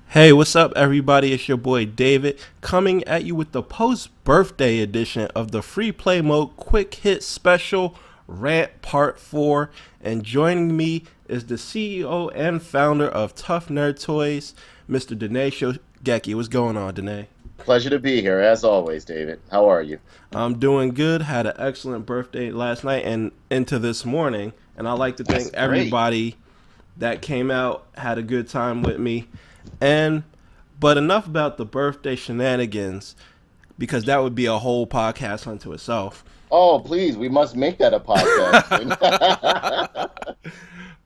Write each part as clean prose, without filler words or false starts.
Hey, what's up, everybody? It's your boy David coming at you with the post birthday edition of the Free Play Mode Quick Hit Special Rant Part 4. And joining me is the CEO and founder of Tough Nerd Toys, Mr. Dene Shogeke. What's going on, Dene? Pleasure to be here, as always, David. How are you? I'm doing good. Had an excellent birthday last night and into this morning. And I'd like to That's thank great. everybody that came out, had a good time with me. And but enough about the birthday shenanigans because that would be a whole podcast unto itself. Oh, please, we must make that a podcast.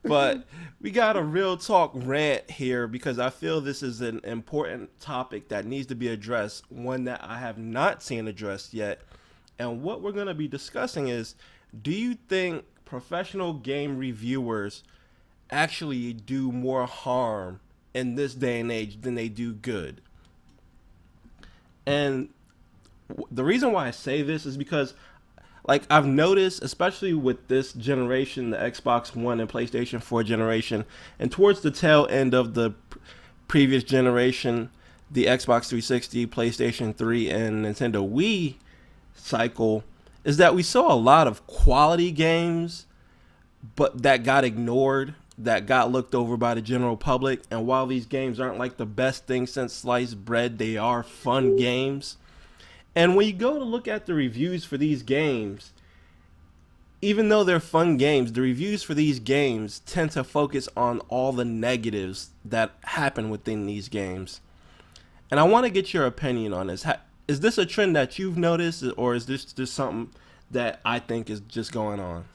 But we got a real talk rant here because I feel this is an important topic that needs to be addressed, one that I have not seen addressed yet. And what we're going to be discussing is, do you think professional game reviewers actually do more harm in this day and age than they do good? And the reason why I say this is because, like, I've noticed, especially with this generation, the Xbox One and PlayStation 4 generation, and towards the tail end of the previous generation, the Xbox 360, PlayStation 3, and Nintendo Wii cycle, is that we saw a lot of quality games, but that got ignored, that got looked over by the general public. And while these games aren't like the best thing since sliced bread, they are fun games. And when you go to look at the reviews for these games, even though they're fun games, the reviews for these games tend to focus on all the negatives that happen within these games. And I want to get your opinion on this. Is this a trend that you've noticed, or is this just something that I think is just going on?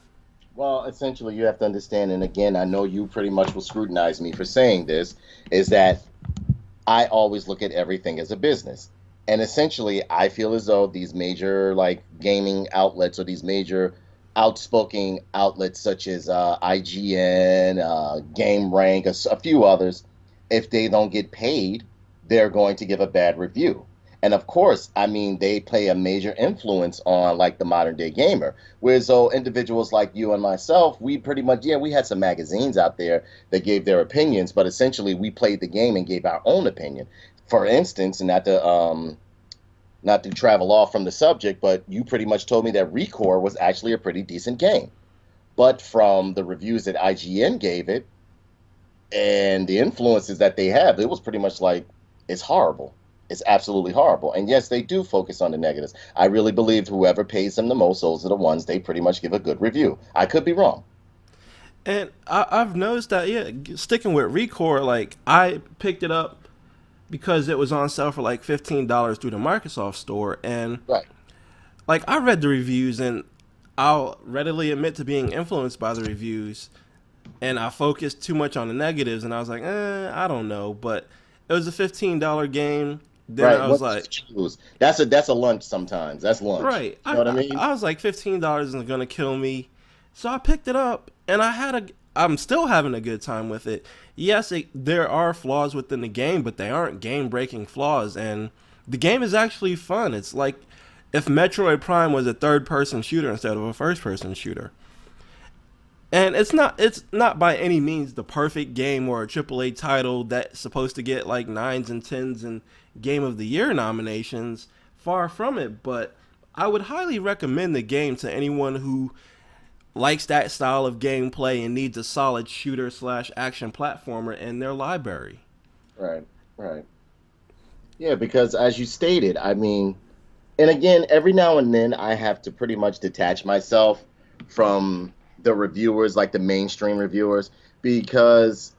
Well, essentially, you have to understand, and again, I know you pretty much will scrutinize me for saying this, is that I always look at everything as a business. And essentially, I feel as though these major like gaming outlets or these major outspoken outlets such as IGN, Game Rank, a few others, if they don't get paid, they're going to give a bad review. And of course, I mean, they play a major influence on like the modern day gamer. Whereas though individuals like you and myself, we pretty much, yeah, we had some magazines out there that gave their opinions, but essentially we played the game and gave our own opinion. For instance, and not to travel off from the subject, but you pretty much told me that Recore was actually a pretty decent game. But from the reviews that IGN gave it and the influences that they have, it was pretty much like it's horrible. It's absolutely horrible. And yes, they do focus on the negatives. I really believe whoever pays them the most, those are the ones they pretty much give a good review. I could be wrong. And I've noticed that, yeah, sticking with Recore, like, I picked it up because it was on sale for like $15 through the Microsoft Store. And, Right. like, I read the reviews, and I'll readily admit to being influenced by the reviews. And I focused too much on the negatives, and I was like, I don't know. But it was a $15 game. Then Right. I was What did like, you choose? That's a lunch sometimes. That's lunch. right. You know what I mean? I was like, $15 isn't gonna kill me, so I picked it up, and I'm still having a good time with it. Yes, there are flaws within the game, but they aren't game breaking flaws, and the game is actually fun. It's like if Metroid Prime was a third person shooter instead of a first person shooter. And it's not by any means the perfect game or a AAA title that's supposed to get like nines and tens and Game of the Year nominations. Far from it, but I would highly recommend the game to anyone who likes that style of gameplay and needs a solid shooter slash action platformer in their library. Right. Right. Yeah, because as you stated, I mean, and again, every now and then I have to pretty much detach myself from the reviewers, like the mainstream reviewers, because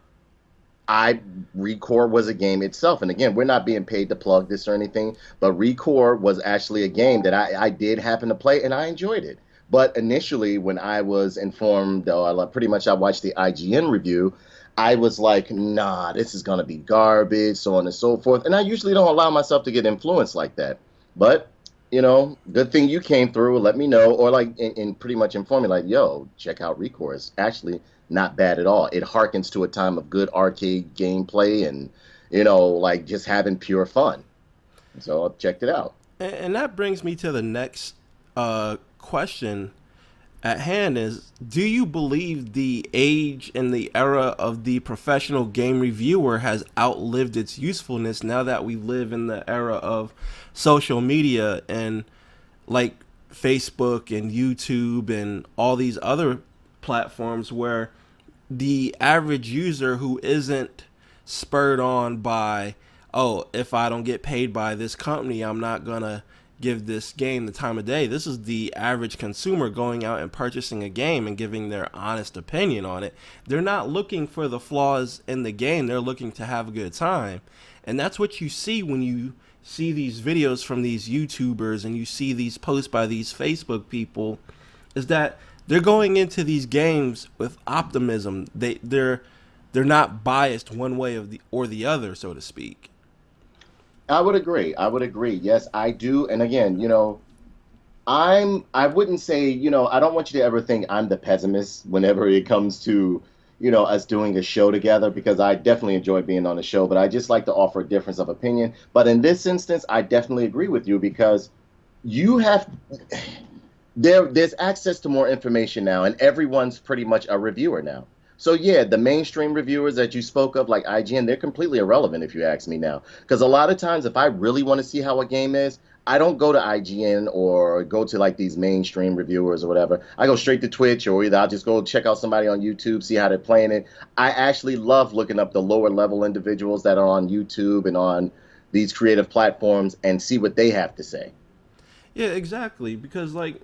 I Recore was a game itself. And again, we're not being paid to plug this or anything, but Recore was actually a game that I did happen to play and I enjoyed it. But initially, when I was informed, pretty much I watched the IGN review, I was like, nah, this is going to be garbage, so on and so forth. And I usually don't allow myself to get influenced like that. But, good thing you came through, let me know, or like, and pretty much inform me, like, yo, check out Recore. It's actually not bad at all. It harkens to a time of good arcade gameplay and, like just having pure fun. So I checked it out. And that brings me to the next question. at hand is, do you believe the age and the era of the professional game reviewer has outlived its usefulness now that we live in the era of social media and like Facebook and YouTube and all these other platforms where the average user who isn't spurred on by, oh, if I don't get paid by this company, I'm not gonna give this game the time of day. This is the average consumer going out and purchasing a game and giving their honest opinion on it. They're not looking for the flaws in the game, they're looking to have a good time. And that's what you see when you see these videos from these YouTubers and you see these posts by these Facebook people, is that they're going into these games with optimism. They're not biased one way of the or the other, so to speak. I would agree. I would agree. Yes, I do. And again, I wouldn't say, I don't want you to ever think I'm the pessimist whenever it comes to, us doing a show together, because I definitely enjoy being on the show, but I just like to offer a difference of opinion. But in this instance, I definitely agree with you, because you have there's access to more information now, and everyone's pretty much a reviewer now. So yeah, the mainstream reviewers that you spoke of, like IGN, they're completely irrelevant if you ask me now. Because a lot of times, if I really want to see how a game is, I don't go to IGN or go to like these mainstream reviewers or whatever. I go straight to Twitch, or either I'll just go check out somebody on YouTube, see how they're playing it. I actually love looking up the lower level individuals that are on YouTube and on these creative platforms and see what they have to say. Yeah, exactly. Because like,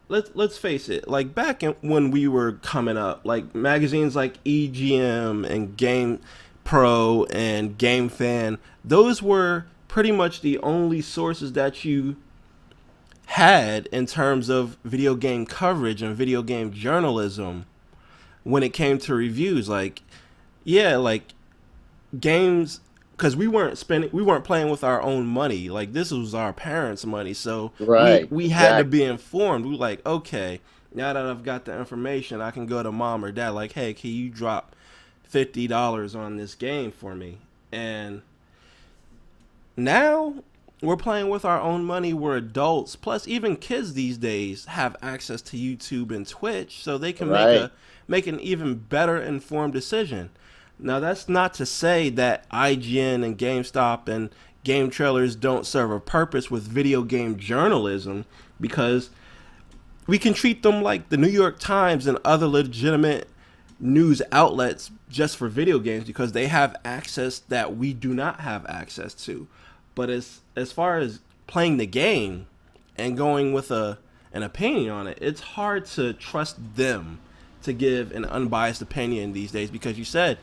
let's face it. Like back when we were coming up, like magazines like EGM and Game Pro and Game Fan, those were pretty much the only sources that you had in terms of video game coverage and video game journalism when it came to reviews. Like, yeah, like games, because we weren't playing with our own money. Like this was our parents' money, so we Right, we had to exactly. be informed. We were like, okay, now that I've got the information, I can go to mom or dad. Like, hey, can you drop $50 on this game for me? And now we're playing with our own money. We're adults. Plus, even kids these days have access to YouTube and Twitch, so they can Right. make an even better informed decision. Now, that's not to say that IGN and GameStop and game trailers don't serve a purpose with video game journalism, because we can treat them like the New York Times and other legitimate news outlets just for video games, because they have access that we do not have access to. But as far as playing the game and going with a an opinion on it, it's hard to trust them to give an unbiased opinion these days, because you said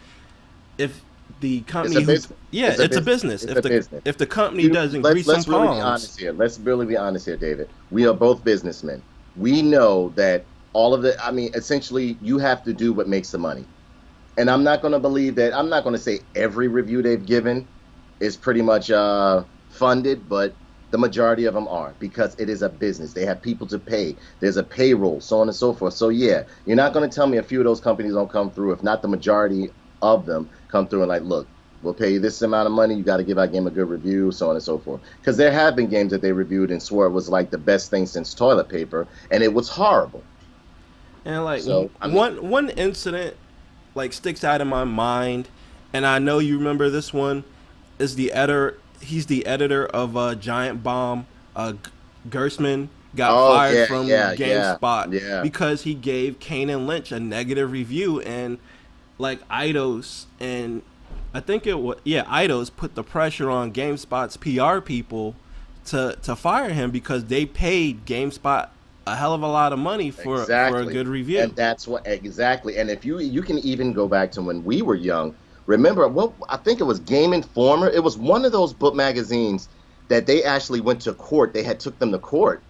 if the It's company a who, business. yeah, It's a it's a business. business. It's a business. If the company doesn't grease some Let's really be honest palms, here. Let's really be honest here, David. We are both businessmen. We know that all of the, I mean, essentially, you have to do what makes the money. And I'm not going to believe that. I'm not going to say every review they've given is pretty much funded, but the majority of them are, because it is a business. They have people to pay. There's a payroll, so on and so forth. So yeah, you're not going to tell me a few of those companies don't come through, if not the majority of them come through and like, look, we'll pay you this amount of money. You got to give our game a good review, so on and so forth. Because there have been games that they reviewed and swore it was like the best thing since toilet paper, and it was horrible. and like So I mean, one incident like sticks out in my mind, and I know you remember this one, is the editor. He's the editor of Giant Bomb. Gersman got oh fired yeah, from yeah, yeah, GameSpot yeah. because he gave Kane and Lynch a negative review, and like Eidos and I think it was, yeah, Eidos put the pressure on GameSpot's PR people to fire him, because they paid GameSpot a hell of a lot of money for a Exactly. good And review. that's what exactly. And if you can even go back to when we were young, remember what I think it was Game Informer. It was one of those book magazines that they actually went to court. They had took them to court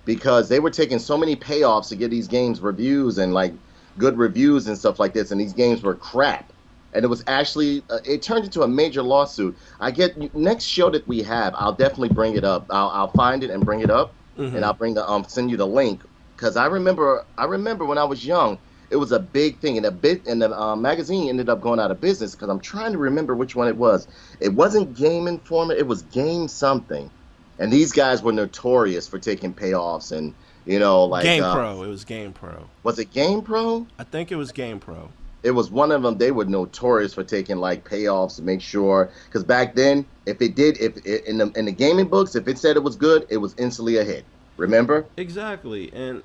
because they were taking so many payoffs to get these games reviews and like good reviews and stuff like this, and these games were crap. And it was actually it turned into a major lawsuit. I get next show that we have, I'll definitely bring it up. I'll find it and bring it up, and Hmm. I'll bring the send you the link, because I remember when I was young, it was a big thing, and a bit and the magazine ended up going out of business, because I'm trying to remember which one it was. It wasn't Game Informer, it was Game something. And these guys were notorious for taking payoffs and like Game Pro. It was Game Pro. was it Game Pro? I think it was Game Pro. It was one of them. They were notorious for taking like payoffs to make sure, because back then, if it, in the gaming books, if it said it was good, it was instantly a hit. Remember? Exactly, and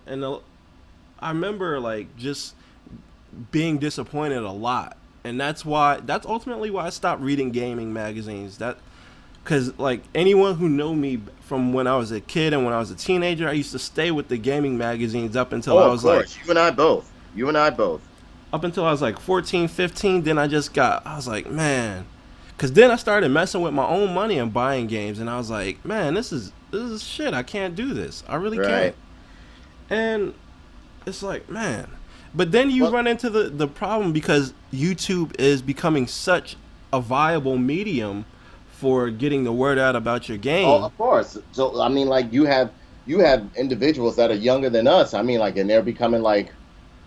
I remember like just being disappointed a lot, and that's ultimately why I stopped reading gaming magazines. That because like anyone who knew me from when I was a kid and when I was a teenager, I used to stay with the gaming magazines up until Oh, I of was like course. You and I both. You and I both. 14, 15. Then I was like, man, because then I started messing with my own money and buying games, and I was like, man, this is shit. I can't do this. I really can't. Right. And it's like, man. But then you Well, run into the problem because YouTube is becoming such a viable medium for getting the word out about your oh, game. of course. So I mean, like you have individuals that are younger than us. I mean, like, and they're becoming like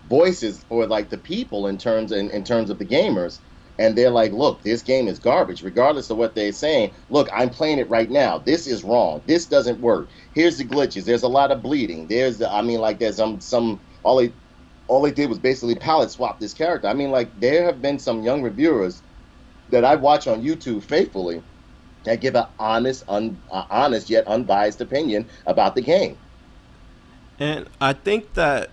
voices for like the people in terms of the gamers. And they're like, look, this game is garbage, regardless of what they're saying. Look, I'm playing it right now. This is wrong. This doesn't work. Here's the glitches. There's a lot of bleeding. I mean, like, there's some all they did was basically palette swap this character. I mean, like, there have been some young reviewers that I watch on YouTube faithfully that give an honest yet unbiased opinion about the game. And I think that,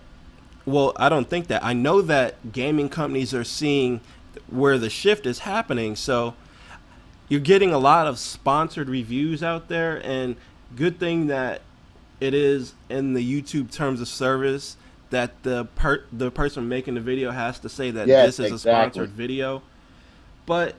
well, I don't think that. I know that gaming companies are seeing where the shift is happening. So you're getting a lot of sponsored reviews out there, and good thing that it is in the YouTube terms of service that the person making the video has to say that Yes, this is a exactly. sponsored video. But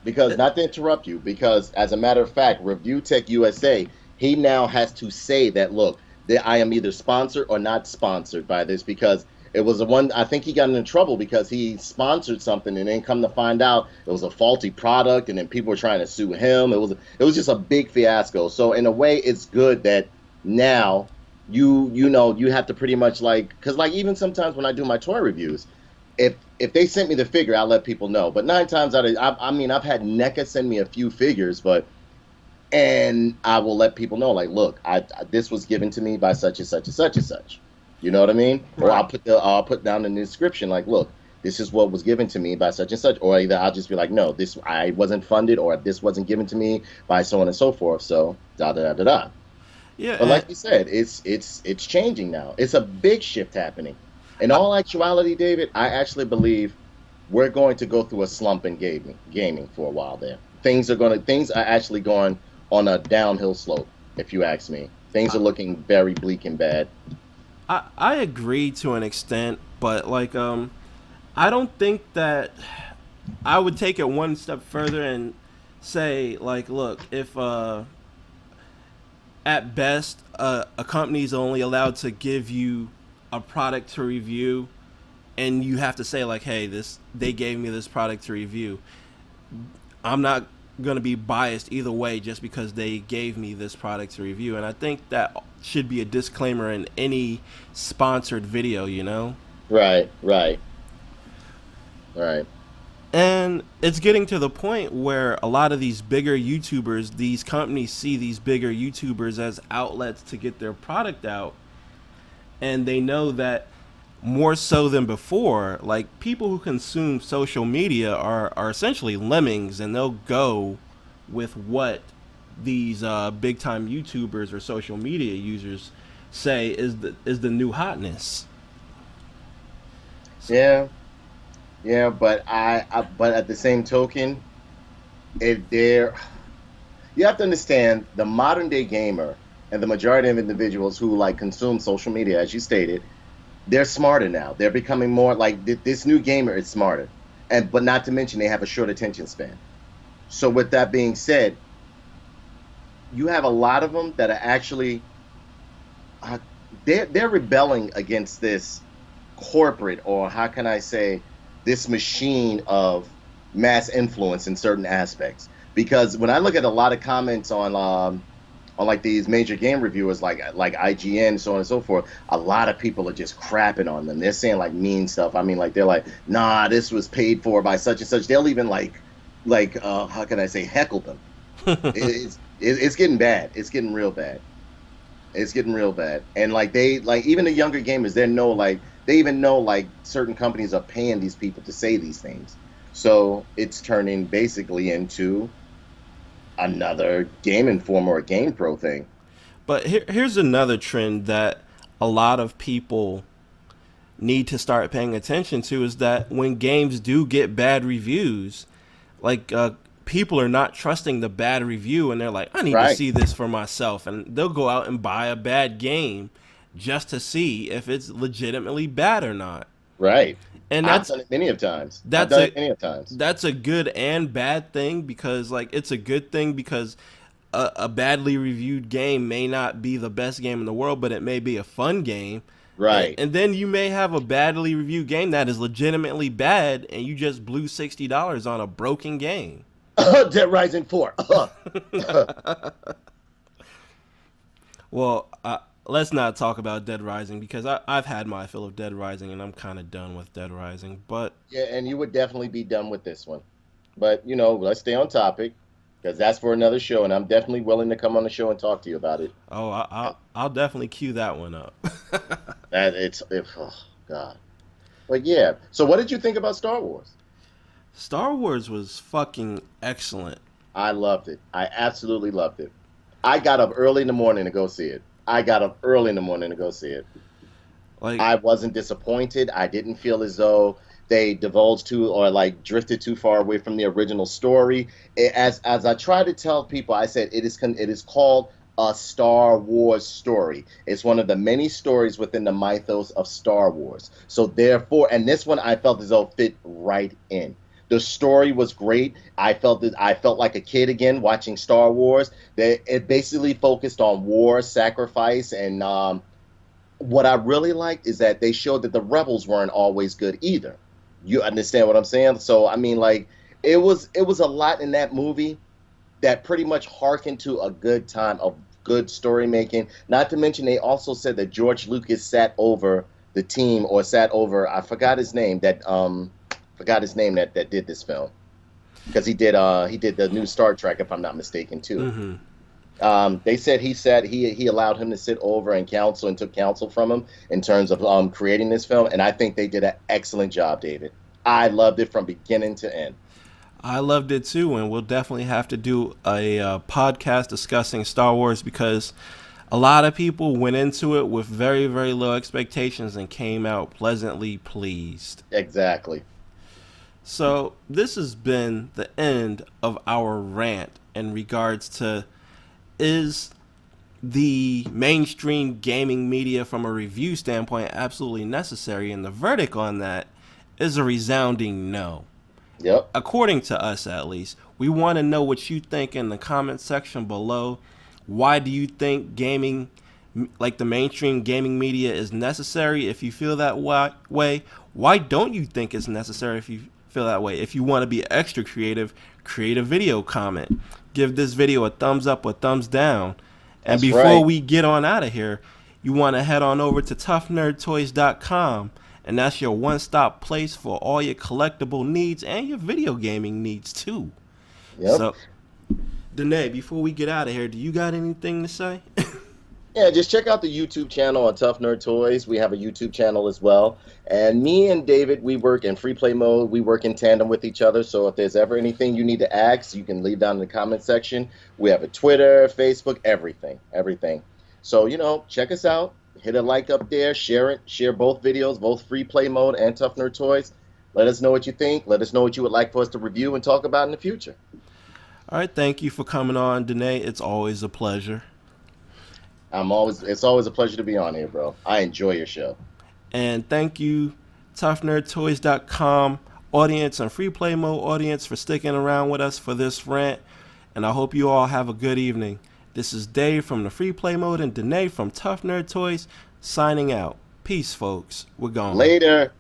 Because, not to interrupt you, because as a matter of fact, Review Tech USA, he now has to say that, look, that I am either sponsored or not sponsored by this, because it was the one, I think he got in trouble because he sponsored something and then come to find out it was a faulty product, and then people were trying to sue him. It was just a big fiasco. So in a way, it's good that now you have to pretty much, like, because like even sometimes when I do my toy reviews, if they sent me the figure, I'll let people know. But nine times out of I mean, I've had NECA send me a few figures, but and I will let people know, like, look, this was given to me by such and such and such and such. You know what I mean? Or right, I'll put down in the description, like, look, this is what was given to me by such and such. Or either I'll just be like, no, this I wasn't funded, or this wasn't given to me by so on and so forth. So da da da da da. yeah, But like you said, it's changing now. It's a big shift happening. In I, all actuality, David, I actually believe we're going to go through a slump in gaming for a while there. Things are actually going on a downhill slope, if you ask me. Things are looking very bleak and bad. I agree to an extent, but like I don't think that I would take it one step further and say like, look, if at best a company is only allowed to give you a product to review, and you have to say like, hey, this they gave me this product to review. I'm not gonna be biased either way just because they gave me this product to review, and I think that should be a disclaimer in any sponsored video, you know. Right, right, right. And it's getting to the point where a lot of these bigger YouTubers, these companies see these bigger YouTubers as outlets to get their product out, and they know that more so than before, like people who consume social media are essentially lemmings, and they'll go with what these big time YouTubers or social media users say is the new hotness. So, Yeah, yeah, but but at the same token, it there you have to understand the modern day gamer and the majority of individuals who like consume social media, as you stated, they're smarter now. They're becoming more like this new gamer is smarter, and but not to mention they have a short attention span. So with that being said, you have a lot of them that are actually uh, they're rebelling against this corporate, or how can I say, this machine of mass influence in certain aspects. Because when I look at a lot of comments on like these major game reviewers like IGN, so on and so forth, a lot of people are just crapping on them. They're saying like mean stuff. I mean, like they're like, nah, this was paid for by such and such. They'll even like how can I say, heckle them. It's getting bad. It's getting real bad. It's getting real bad. And like they like even the younger gamers, they know like they even know like certain companies are paying these people to say these things. So it's turning basically into another Game Informer or Game Pro thing. But here's another trend that a lot of people need to start paying attention to is that when games do get bad reviews, like people are not trusting the bad review and they're like, I need to Right. see this for myself, and they'll go out and buy a bad game just to see if it's legitimately bad or not. Right. And I've done it many of times. I've that's done a it many of times. that's a good and bad thing, because like it's a good thing because a badly reviewed game may not be the best game in the world, but it may be a fun game. Right. And then you may have a badly reviewed game that is legitimately bad, and you just blew $60 on a broken game. Dead Rising 4. Well, let's not talk about Dead Rising because I've had my fill of Dead Rising and I'm kind of done with Dead Rising. But Yeah, and you would definitely be done with this one. But, let's stay on topic because that's for another show, and I'm definitely willing to come on the show and talk to you about it. oh, I'll definitely cue that one up. Oh, God. But yeah. So what did you think about Star Wars? Star Wars was fucking excellent. I loved it. I absolutely loved it. I got up early in the morning to go see it. I got up early in the morning to go see it. Like, I wasn't disappointed. I didn't feel as though they divulged too or like drifted too far away from the original story. As I try to tell people, I said it is called a Star Wars story. It's one of the many stories within the mythos of Star Wars. So therefore, and this one I felt as though fit right in. The story was great. I felt like a kid again watching Star Wars. It basically focused on war, sacrifice, and what I really liked is that they showed that the rebels weren't always good either. You understand what I'm saying? So I mean, like it was a lot in that movie that pretty much harkened to a good time of good story making. Not to mention, they also said that George Lucas sat over the team or sat over I forgot his name that did this film because he did the new Star Trek if I'm not mistaken too. mm-hmm. They said he allowed him to sit over and counsel and took counsel from him in terms of creating this film, and I think they did an excellent job, David. I loved it from beginning to end. I loved it too, and we'll definitely have to do a podcast discussing Star Wars because a lot of people went into it with very, very low expectations and came out pleasantly pleased. Exactly. So this has been the end of our rant in regards to, is the mainstream gaming media from a review standpoint absolutely necessary? And the verdict on that is a resounding no. Yep. According to us, at least. We want to know what you think in the comment section below. Why do you think gaming, like the mainstream gaming media, is necessary? If you feel that way, why don't you think it's necessary if you feel that way? If you want to be extra creative, create a video comment. Give this video a thumbs up or thumbs down. And That's before right. we get on out of here, you want to head on over to toughnerdtoys.com, and that's your one-stop place for all your collectible needs and your video gaming needs too. Yep. So, Dene, before we get out of here, do you got anything to say? Yeah, just check out the YouTube channel on Tough Nerd Toys. We have a YouTube channel as well. And me and David, we work in free play mode. We work in tandem with each other. So if there's ever anything you need to ask, you can leave down in the comment section. We have a Twitter, Facebook, everything. Everything. So, check us out. Hit a like up there. Share it. Share both videos, both free play mode and Tough Nerd Toys. Let us know what you think. Let us know what you would like for us to review and talk about in the future. All right, thank you for coming on, Dene. It's always a pleasure. It's always a pleasure to be on here, bro. I enjoy your show. And thank you, toughnerdtoys.com audience and free play mode audience, for sticking around with us for this rant. And I hope you all have a good evening. This is Dave from the free play mode and Dene from Tough Nerd Toys signing out. Peace, folks. We're gone. Later.